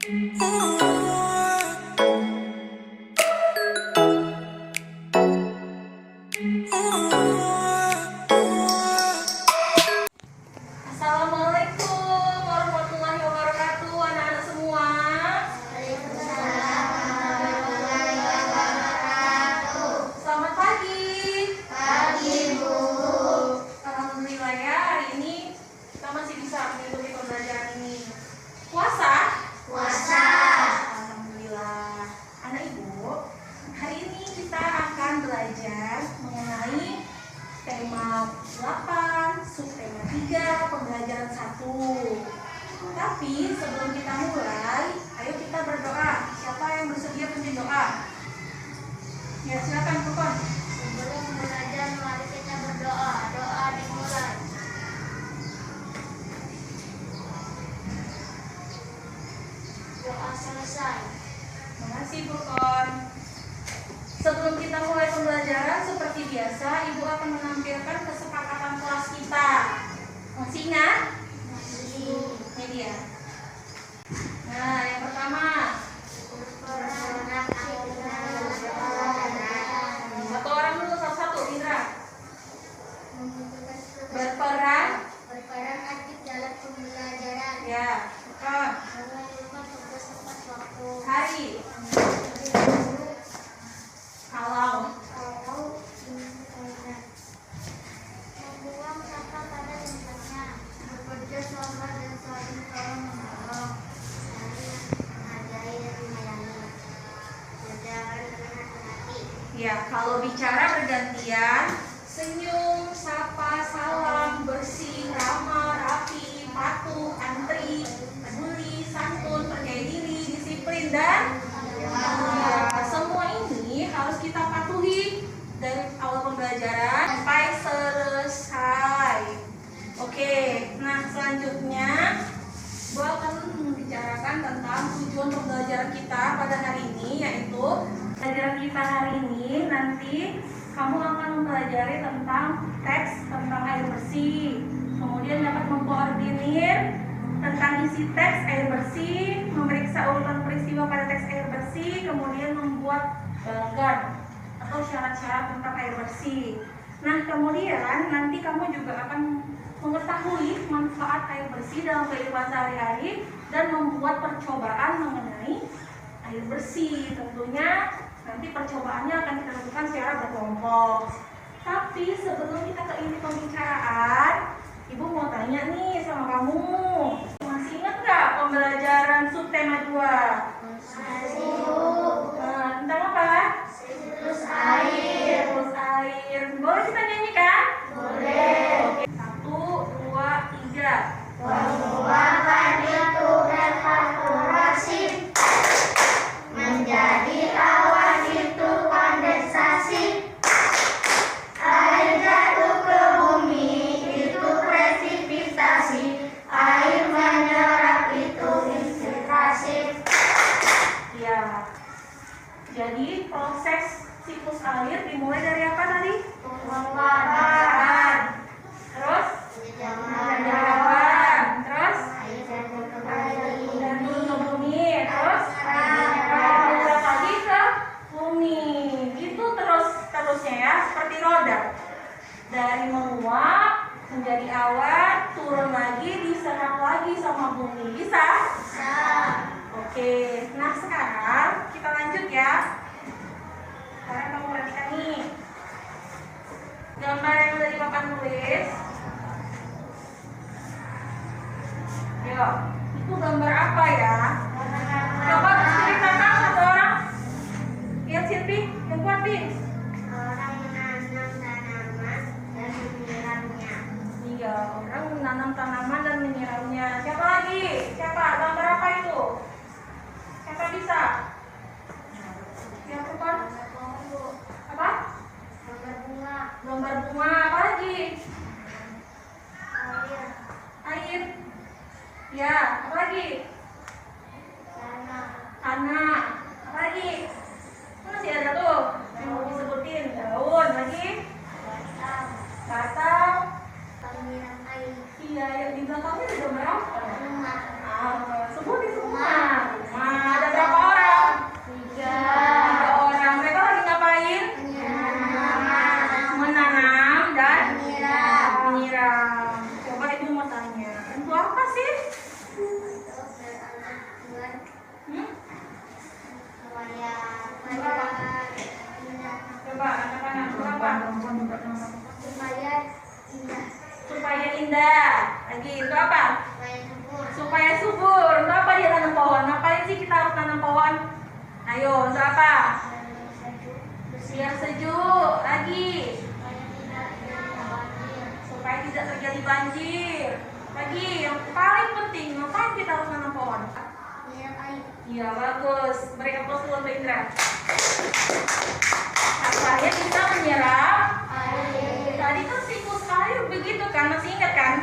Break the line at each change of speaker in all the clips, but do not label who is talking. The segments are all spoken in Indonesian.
Assalamualaikum warahmatullahi wabarakatuh, anak-anak semua. Selamat pagi. Pagi, Bu. Alhamdulillah ya, hari ini kita masih bisa mengikuti pembelajaran ini. Puasa? Puasa. Alhamdulillah. Anak Ibu, hari ini kita akan belajar mengenai tema 8, subtema 3, pembelajaran 1. Tapi sebelum kita mulai, ayo kita berdoa. Siapa yang bersedia punya doa? Ya, silakan Kupon.
Sebelum belajar, mari kita berdoa. Doa dimulai. Doa selesai.
Terima kasih Kupon. Sebelum kita mulai pembelajaran, seperti biasa, Ibu akan menampilkan kesepakatan kelas kita. Masih ingat?
Masih.
Ini dia. Nah, yang pertama, satu orang dulu, satu-satu, Indra. Berperan.
Berperan aktif dalam pembelajaran.
Ya, Kupon.
Menentukan tugas tepat waktu.
Hari. Kalau.
Membuang sampah pada tempatnya. Bekerja sama dan saling tolong menolong. Saling menghargai dan menyayangi. Berjalan dengan hati-hati.
Ya, kalau bicara bergantian, senyum, sapa, salam, bersih, ramah, rapi, patuh, antri, peduli, santun, percaya diri, disiplin, dan ya, semua ini harus kita patuhi dari awal pembelajaran sampai selesai. Oke, nah selanjutnya gue akan membicarakan tentang tujuan pembelajaran kita pada hari ini, yaitu pelajaran kita hari ini nanti kamu akan mempelajari tentang teks tentang air bersih, kemudian dapat mengkoordinir tentang isi teks air bersih, memeriksa urutan peristiwa pada teks air bersih, kemudian membuat bagan atau syarat-syarat tentang air bersih. Nah, kemudian nanti kamu juga akan mengetahui manfaat air bersih dalam kehidupan sehari-hari dan membuat percobaan mengenai air bersih. Tentunya nanti percobaannya akan kita lakukan secara berkelompok. Tapi sebelum kita ke inti pembicaraan, Ibu mau tanya nih sama kamu. Masih ingat nggak pembelajaran subtema 2? Tentang apa?
Siklus air.
Siklus air. Boleh kita nyanyikan?
Boleh.
Oke. 1, 2, 3.
Pembuangan itu evaporasi menjadi awan itu kondensasi. Air jatuh ke bumi itu presipitasi. Air menyerap itu infiltrasi.
Ya. Jadi proses siklus air dimulai dari apa tadi?
Pembakaran.
Terus?
Penjarahan.
Penjarahan. Terus?
Air jatuh kembali.
Dan turun ke bumi. Terus?
Menyerap.
Menyerap lagi ke bumi. Gitu terusnya ya, seperti roda. Dari menguap menjadi awan, turun lagi, diserap lagi sama bumi. Bisa? Oke, nah sekarang kita lanjut ya. Sekarang kamu perhatikan nih gambar yang dari papan tulis. Yuk, itu gambar apa ya? Coba ceritakan satu orang. Lihat Silvi, yang kuat Bi.
Orang menanam tanaman dan menyiramnya.
Iya, orang menanam tanaman dan menyiramnya. Siapa lagi? Siapa? Gambar apa itu? Siapa bisa? Yang kuat? Apa?
Gambar bunga.
Gambar bunga. Apa lagi?
Air.
Air. Ya, apa lagi?
Tanah.
Tanah. Apa lagi? Masih ada tuh yang mau disebutin. Daun. Lagi?
Batang.
Batang.
Penyiram air.
Iya, yang di belakangnya ada gambar apa?
Rumah.
Sebutin semua. Rumah. Ayo, untuk apa?
sejuk,
Biar sejuk. Lagi.
supaya tidak terjadi banjir,
Supaya tidak terjadi banjir. Lagi, yang paling penting, ngapain kita harus nanam pohon?
minum air,
Iya, bagus. Beri aplaus dulu untuk Indra. Supaya bisa menyerap.
air,
Tadi kan siklus air begitu kan, masih ingat kan?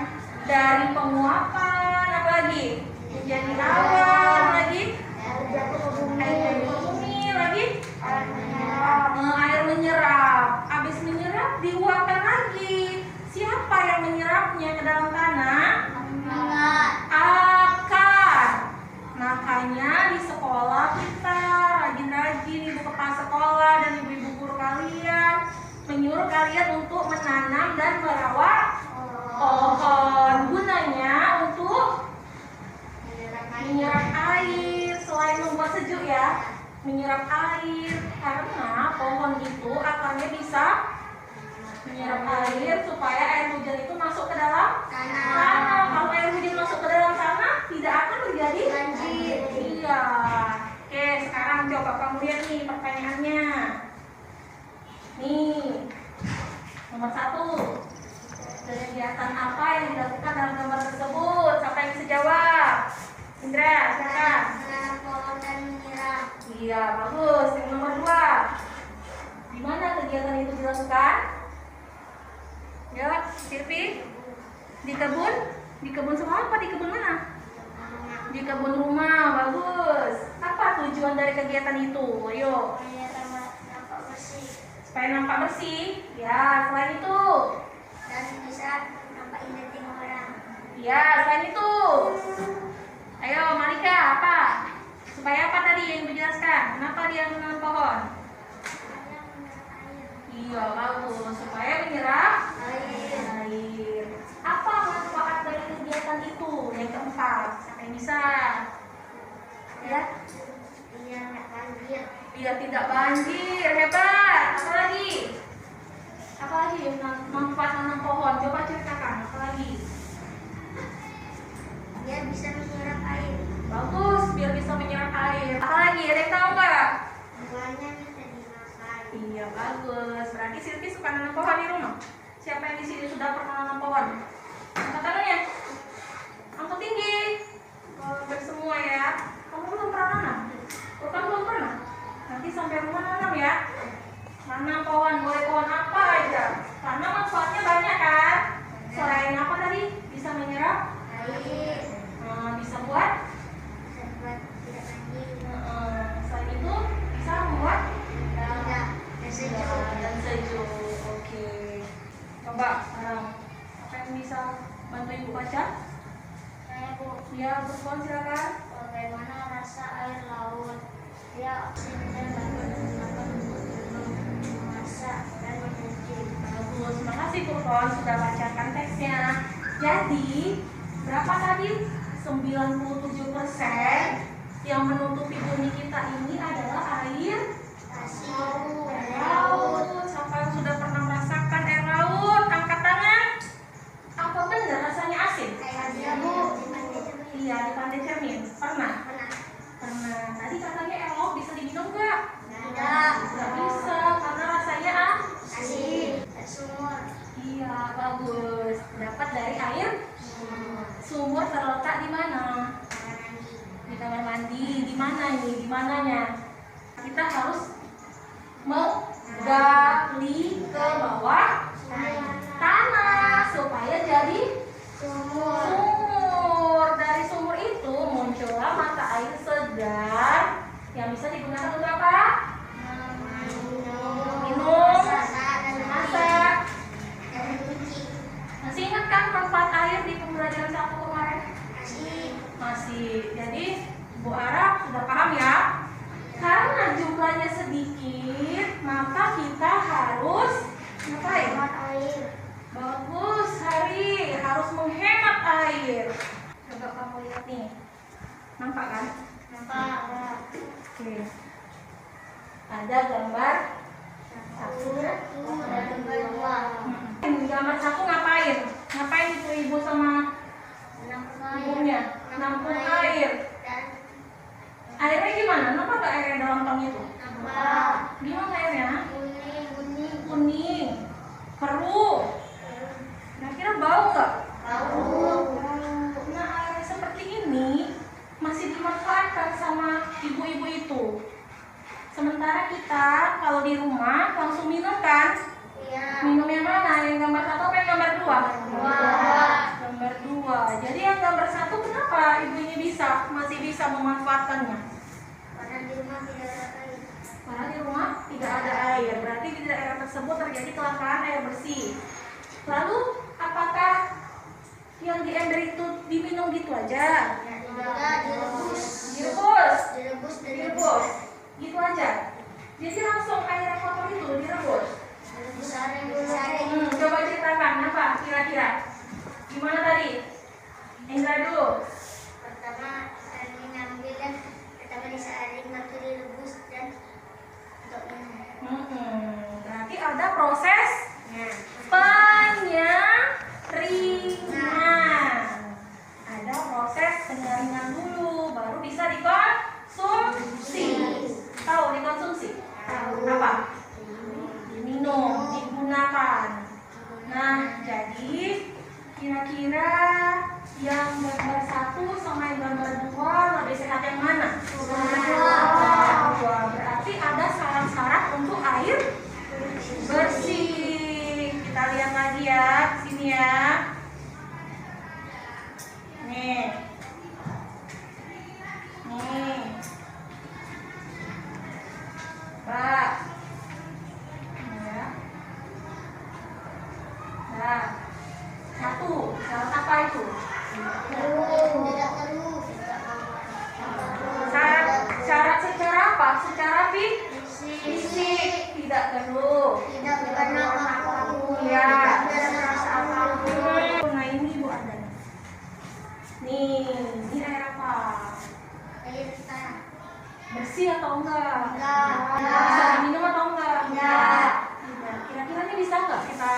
Dari penguapan, apa lagi? Menjadi awan, lagi?
air jatuh ke bumi,
Air jatuh ke bumi, lagi?
air menyerap,
Air menyerap. Habis menyerap, diuapkan lagi. Siapa yang menyerapnya ke dalam tanah?
mingat,
Akar. Makanya di sekolah kita rajin-rajin ibu kepala sekolah dan ibu-ibu guru kalian menyuruh kalian untuk menanam dan merawat pohon. Gunanya untuk menyerap air selain membuat sejuk ya, menyerap air karena pohon itu akarnya bisa menyerap air supaya air hujan itu masuk ke dalam tanah. Kalau air hujan masuk ke dalam tanah tidak akan terjadi
banjir.
Iya. Oke, sekarang coba kamu lihat nih pertanyaannya. Nih, nomor 1. Kegiatan apa yang dilakukan dalam gambar tersebut? Siapa yang bisa jawab? Indra, silakan.
Menanam pohon dan menyiram,
Iya, bagus. Yang nomor 2. Di mana kegiatan itu dilakukan? Ya, Sylvie. Di kebun? Di kebun sama apa? Di kebun mana? Di kebun rumah. Bagus. Apa tujuan dari kegiatan itu? Ayo.
supaya nampak bersih
Supaya nampak bersih. Ya, selain itu.
dan bisa nampak indah tengok orang.
Ya, selain itu. Ayo, Malika, apa? Supaya apa tadi yang dijelaskan? Kenapa dia menanam pohon?
Supaya menyerap air.
Iya, bagus. Supaya menyerap
Air.
air. Apa manfaat dari kegiatan itu? Yang keempat, siapa yang bisa? Ya,
Biar nggak banjir.
biar tidak banjir. Hebat. Apa lagi? Apa lagi manfaat nanam pohon? Coba ceritakan. Apa lagi?
Biar bisa menyerap air.
Bagus, biar bisa menyerap air. Apa lagi? Ada yang tahu nggak?
Buahnya bisa dimakan.
Iya, bagus. Berarti Sylvie suka nanam pohon di rumah. Siapa yang di sini sudah pernah nanam pohon? Angkat tangannya. Angkat tinggi. Baik semua ya. Kamu belum pernah nanam? Oh, kamu belum pernah? Nanti sampai rumah nanam ya. Nanam pohon, boleh pohon apa aja. Karena manfaatnya banyak kan. Selain apa tadi? Bisa menyerap,
Air.
bisa buat.
Bisa buat tidak banjir.
Selain itu bisa membuat
Tidak. Dan sejuk.
dan sejuk. Oke. Coba sekarang apa yang bisa bantu ibu baca?
Saya Bu,
Ya, berpon silakan.
bagaimana rasa air laut? Dia oksigen dapat digunakan untuk minum, memasak, dan mencuci.
Bagus, terima kasih Berpon sudah bacakan teksnya. Jadi, berapa tadi? 97% yang menutupi bumi kita ini adalah air laut. Siapa yang sudah pernah merasakan air laut? Angkat tangan. Apa benar rasanya asin?
Iya Bu.
Iya, di Pantai Cermin. Pernah?
Pernah?
Pernah. Tadi katanya air laut bisa diminum nggak?
Tidak.
Nggak bisa, karena rasanya
Asin. Dan sumur.
Iya, bagus. Dapat dari air sumur terletak di mana? Di kamar mandi. Di mana ini? Di mananya? Kita harus menggali ke bawah tanah supaya jadi
Sumur.
sumur. Dari sumur itu muncullah mata air segar yang bisa digunakan untuk apa? Minum, masak. Masih ingat kan manfaat air di pembelajaran 1 kemarin? Masih. Jadi Bu Ara sudah paham ya? Karena jumlahnya sedikit, maka kita harus ngapain? Bagus, Hari. Harus menghemat air. Coba kamu lihat nih. Nampak kan? Oke. Ada gambar satu. Gambar satu ngapain? Ngapain ibu sama ibunya? Nampung air. Airnya gimana? Kenapa nggak airnya dalam tong itu?
Nampak.
Gimana airnya?
Kuning.
Kuning, keruh. Kira-kira bau nggak?
Bau.
Nah, air seperti ini masih dimanfaatkan sama ibu-ibu itu. Sementara kita kalau di rumah langsung minum kan?
Iya.
Minum yang mana? Yang gambar 1 apa yang gambar 2?
Dua.
Gambar 2. Jadi yang gambar 1 kenapa ibu ini masih bisa memanfaatkannya?
Karena di rumah tidak ada air.
Karena di rumah tidak ada air. Berarti di daerah tersebut terjadi kelangkaan air bersih. Lalu apakah yang di ember itu diminum gitu aja?
Tidak, direbus.
Direbus.
Direbus.
Gitu aja. Jadi langsung air kotor itu direbus.
Disaring.
Coba ceritakan apa kira-kira? Gimana tadi? Indra dulu.
Pertama ngambil dan pertama disaring, lalu direbus dan untuk minum.
Berarti ada proses penyaringan. Ada proses penyaringan dulu, baru bisa dikonsumsi. Tahu dikonsumsi? Apa? Diminum, digunakan. Nah, jadi kira-kira yang gambar 1 sama yang gambar 2 lebih sehat yang mana? Dua. Berarti ada syarat-syarat untuk air bersih. Kita lihat lagi ya, sini ya. Nih. Mbak. Ya. Nah. 1, syarat apa itu? Syarat secara apa? Secara fisik tidak keruh.
Tidak berwarna apapun.
Ya.
Tidak ada rasa apapun.
Nah ini ibu ada. Nih, ini air apa?
Air tanah.
Bersih atau enggak?
Enggak.
Bisa diminum atau enggak?
Enggak.
Tidak. Kira-kira ini bisa enggak kita,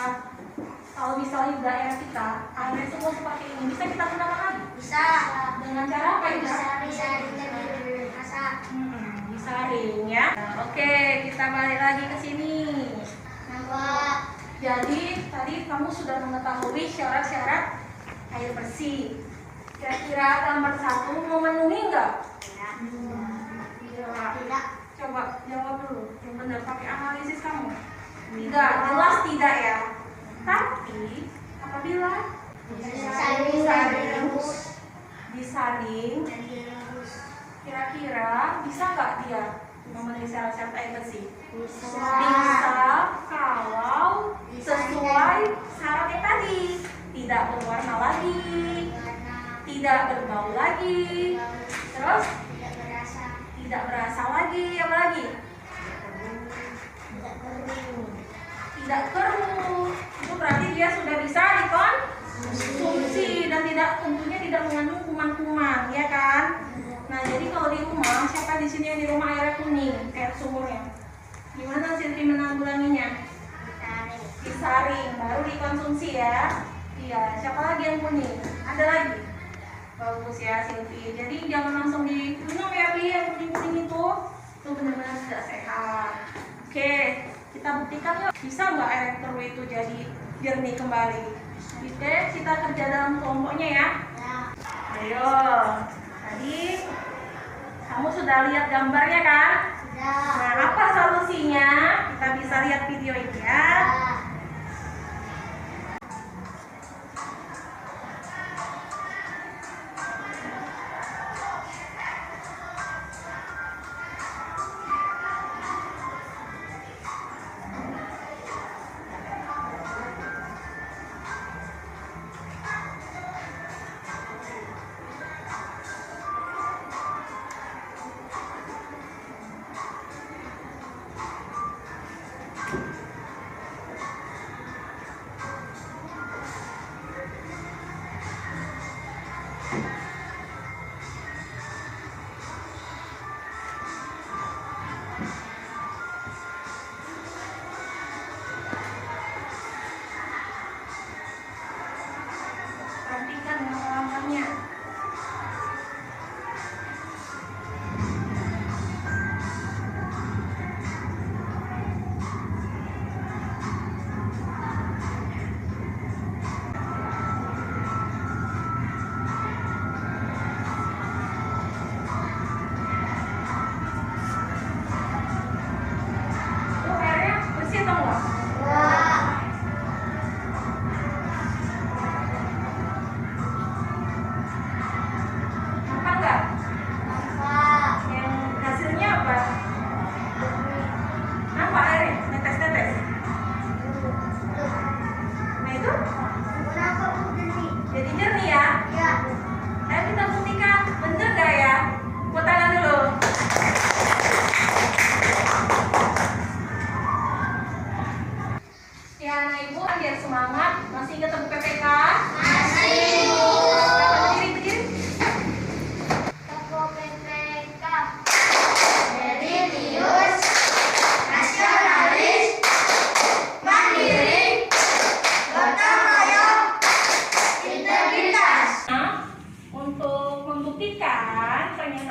kalau misalnya di daerah kita airnya semua seperti ini, bisa kita gunakan lagi?
Bisa.
Dengan cara apa ya?
Disaring dan dimasak.
Disaring ya. Nah, oke, kita balik lagi ke sini.
Nampak.
Jadi tadi kamu sudah mengetahui syarat-syarat air bersih. Kira-kira gambar 1 memenuhi enggak?
Tidak.
Coba jawab dulu. Yang benar pakai analisis kamu. Tidak, jelas tidak ya. Tapi apabila disaring, kira-kira bisa nggak dia memenuhi syarat-syarat air bersih? Bisa kalau sesuai syaratnya tadi. Tidak berwarna lagi, tidak berbau lagi, terus tidak berasa lagi, apa lagi? Tidak keruh. Itu berarti dia sudah bisa dikonsumsi dan tentunya tidak mengandung kuman-kuman, ya kan? Nah, jadi kalau di rumah, siapa di sini yang di rumah airnya kuning, kayak sumurnya? Gimana Silvi menanggulanginya? Disaring, baru dikonsumsi ya. Iya, siapa lagi yang kuning? Ada lagi? Bagus ya Silvi. Jadi jangan langsung diminum ya Pi, yang kuning-kuning itu benar-benar tidak sehat. Oke, kita buktikan yuk. Bisa nggak air keruh itu jadi jernih kembali? Oke, kita kerja dalam kelompoknya ya. Ayo, tadi kamu sudah lihat gambarnya kan? Nah, apa solusinya? Kita bisa lihat video ini ya.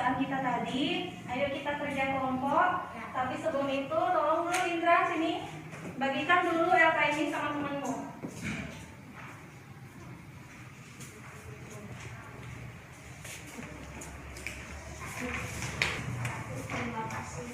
pembahasan kita tadi. Ayo kita kerja kelompok. Tapi sebelum itu, tolong dulu Indra sini bagikan dulu LK ini sama temanmu.
Terima kasih.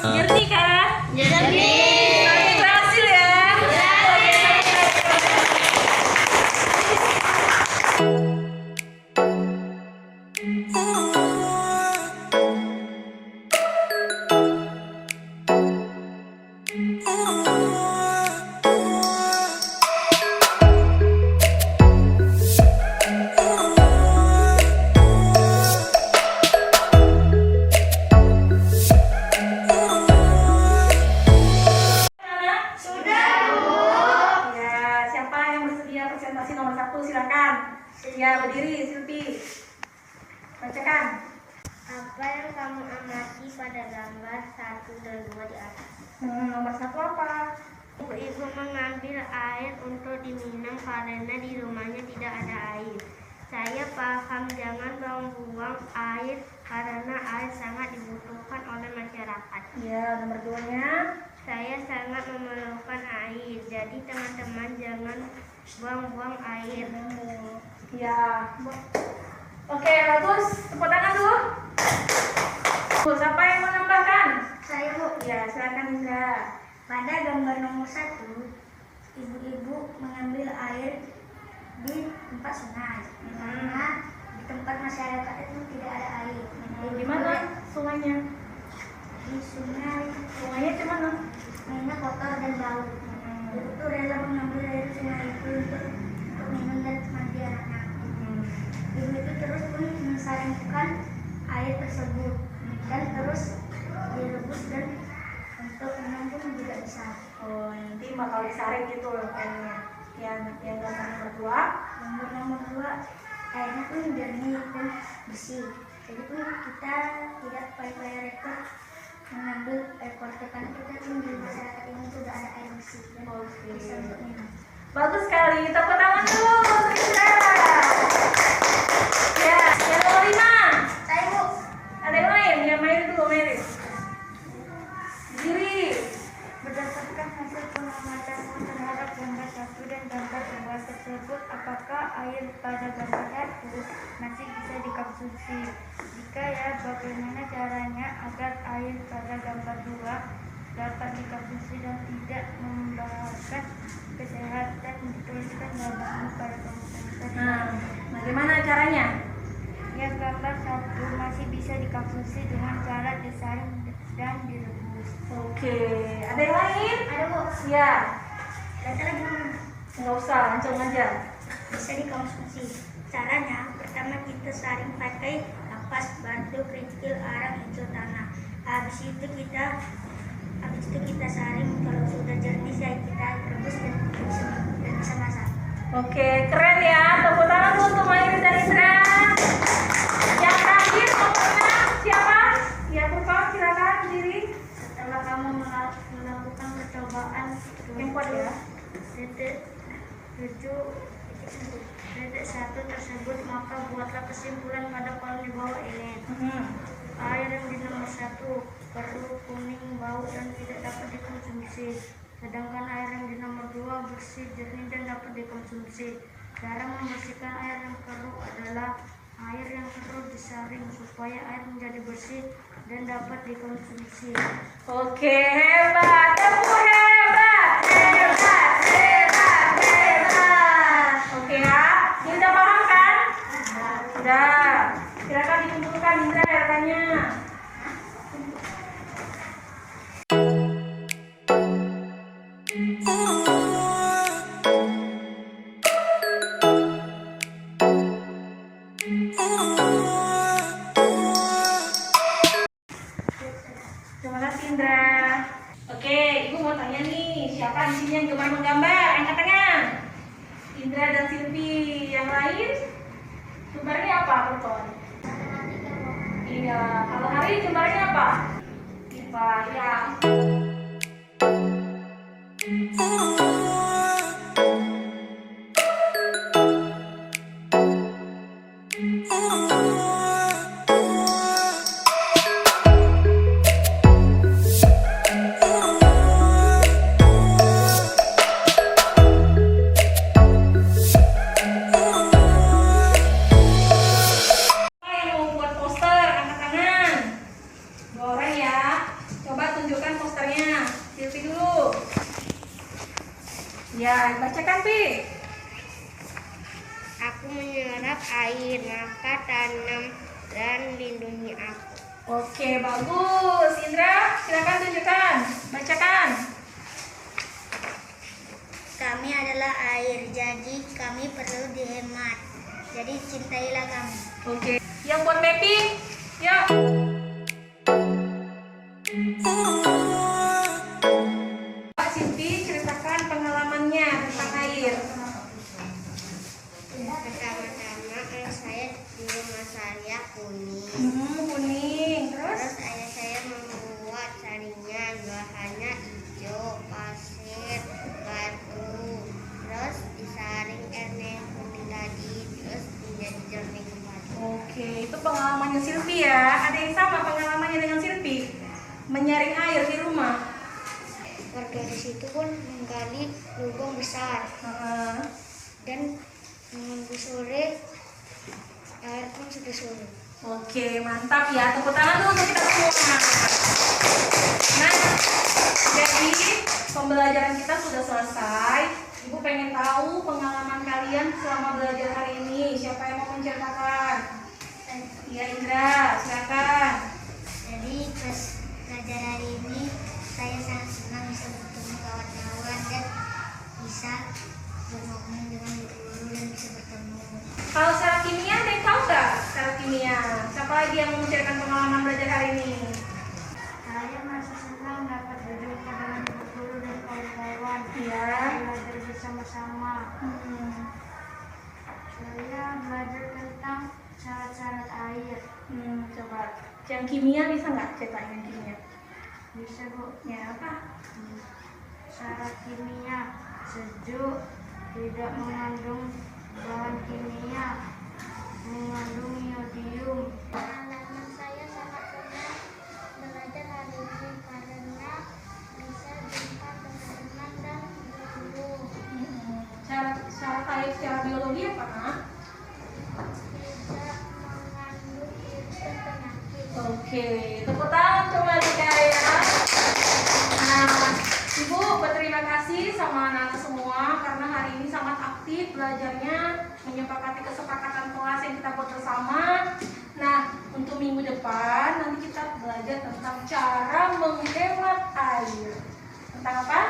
Ngerti kan?
Jadi.
Berhasil ya? Ya, siapa yang bersedia presentasi nomor 1? Silakan. Ya, berdiri, Silvi. Bacakan.
Apa yang kamu amati pada gambar 1 dan 2 di atas?
Nomor 1 apa?
Ibu mengambil air untuk diminum karena di rumahnya tidak ada air. Saya paham jangan buang air karena air sangat dibutuhkan oleh masyarakat.
Ya, nomor 2-nya.
Saya sangat memerlukan air, jadi teman-teman jangan buang-buang air.
Ya. Oke, bagus. Tepuk tangan dulu. Siapa yang menambahkan?
Saya Bu.
Ya, silakan Indra.
Pada gambar nomor 1, ibu-ibu mengambil air di tempat sungai. Karena di tempat masyarakat itu tidak ada air.
Di mana sungainya?
Di sungai,
Sungainya di mana?
sungainya kotor dan bau. Ibu tuh rela mengambil air sungai itu untuk minum dan mandi anak. Ibu itu terus pun mensaringkan air tersebut dan terus direbus dan untuk minum pun juga bisa.
Oh, nanti bakal disaring gitu airnya. Yang gambar nomor 2.
Gambar nomor 2, airnya pun jernih dan bersih. Jadi pun kita tidak payah-payah repot mengambil air kotor karena kita pun di masyarakat ini sudah ada air bersih dan bisa untuk minum.
Bagus sekali. Tepuk tangan dulu untuk Indra. Ya, yang nomor 5.
Saya Bu.
Ada yang lain? Yang main dulu, Mary. Berdiri.
Berdasarkan hasil pengamatanmu terhadap gambar 1 dan gambar 2 tersebut, apakah air pada gambar 1 masih bisa dikonsumsi? Jika ya, bagaimana caranya agar air pada gambar 2 dapat dikonsumsi dan tidak membahayakan kesehatan? Dituliskan jawabanmu pada komentar.
Nah, bagaimana caranya?
Yang gambar 1 masih bisa dikonsumsi dengan cara disaring dan direbus.
Oke, ada yang lain?
Ada Bu.
Ya,
Cara gimana?
nggak usah, langsung aja.
Bisa dikonsumsi. Caranya, pertama kita saring pakai kapas, batu, kerikil, arang, hijau tanah. Habis itu kita saring. Kalau sudah jernih
Oke, keren ya. Tepuk tangan dulu untuk Mairi dan Indra. Yang terakhir nomornya siapa? Ya, Purpa, silakan berdiri.
Setelah kamu melakukan percobaan
Yang kuat ya.
titik 7.1 tersebut, maka buatlah kesimpulan pada kolom di bawah ini. Air yang di nomor 1 keruh, kuning, bau, dan tidak dapat dikonsumsi. Sedangkan air yang di nomor 2 bersih, jernih, dan dapat dikonsumsi. Cara membersihkan air yang keruh adalah air yang keruh disaring supaya air menjadi bersih dan dapat dikonsumsi.
Oke, hebat. Tepuk hebat. Hebat, hebat, hebat. Oke ya. Ini udah paham kan? Sudah. Silakan dikumpulkan Indra datanya. Terima kasih Indra. Oke, Ibu mau tanya nih, siapa di sini yang gemar menggambar? Angkat tangan. Indra dan Silvi. Yang lain? Gembarnya apa, Perton? Iya. Kalau Hari gembarnya apa? IPA. Ya. Ya, bacakan Pi.
Aku menyerap air, maka tanam dan lindungi aku.
Oke, bagus. Indra, silakan tunjukkan. Bacakan.
Kami adalah air, jadi kami perlu dihemat. Jadi cintailah kami.
Oke. Yang buat Mepi, yuk. Pak Silvi, ceritakan pengalamannya tentang air.
Pertama-tama saya di rumah saya kuning.
Kuning. Terus?
Terus ayah saya membuat saringan, bahannya hijau, pasir, batu. Terus disaring airnya kuning tadi, terus menjadi jernih kembali.
Oke, itu pengalamannya Silvi ya. Ada yang sama pengalamannya dengan Silvi? Menyaring air di rumah.
Warga di situ pun menggali lubang besar dan menunggu sore air pun sudah surut.
Oke, mantap ya. Tepuk tangan dulu untuk kita semua. Nah, jadi pembelajaran kita sudah selesai. Ibu pengen tahu pengalaman kalian selama belajar hari ini. Siapa yang mau menceritakan? Iya, Indra, silakan.
Jadi pas belajar hari ini saya sangat senang bisa bertemu kawan-kawan dan bisa bermain dengan guru dan bisa bertemu.
Kalau secara kimia, ada yang tahu nggak secara kimia? Siapa lagi yang mau menceritakan pengalaman belajar hari ini?
Saya merasa senang dapat berjumpa dengan guru dan kawan-kawan.
Iya.
Belajar bersama-sama. Saya belajar tentang syarat-syarat air.
Coba. Yang kimia bisa nggak ceritain yang kimia?
Bisa Bu.
Ya apa?
Syarat kimia sejuk, tidak mengandung bahan kimia, mengandung iodium. Pengalaman saya sangat senang belajar hari ini karena bisa jumpa teman-teman dan guru.
Syarat air secara biologi apa, Nak?
Tidak mengandung virus dan penyakit.
Oke, tepuk tangan coba Dika ya. Nah, Ibu berterima kasih sama anak-anak semua karena hari ini sangat aktif belajarnya, menyepakati kesepakatan kelas yang kita buat bersama. Nah, untuk minggu depan nanti kita belajar tentang cara menghemat air. Tentang apa?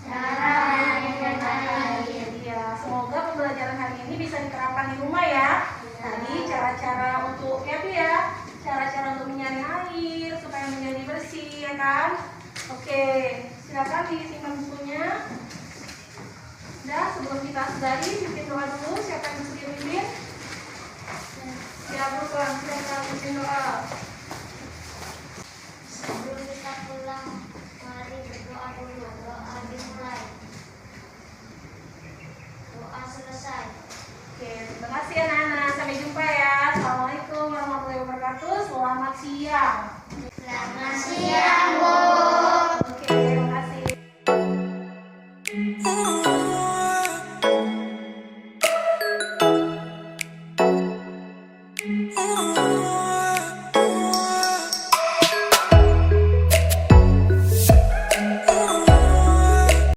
Cara menghemat air.
Iya, semoga pembelajaran hari ini bisa diterapkan di rumah ya. Tadi cara-cara untuk ya, cara-cara untuk menyaring air supaya menjadi bersih ya kan. Oke, silakan disimpan bukunya. Udah. sebelum kita sudahi, pimpin doa dulu. Siapa yang bersedia pimpin? Ya, bukan. Kita pimpin doa.
Sebelum kita pulang, mari berdoa dulu. Doa dimulai. Doa selesai.
Oke, terima kasih anak-anak. Sampai jumpa ya. Assalamualaikum warahmatullahi wabarakatuh. Selamat siang.
Selamat siang, Bu.
Oke, terima kasih.
Oh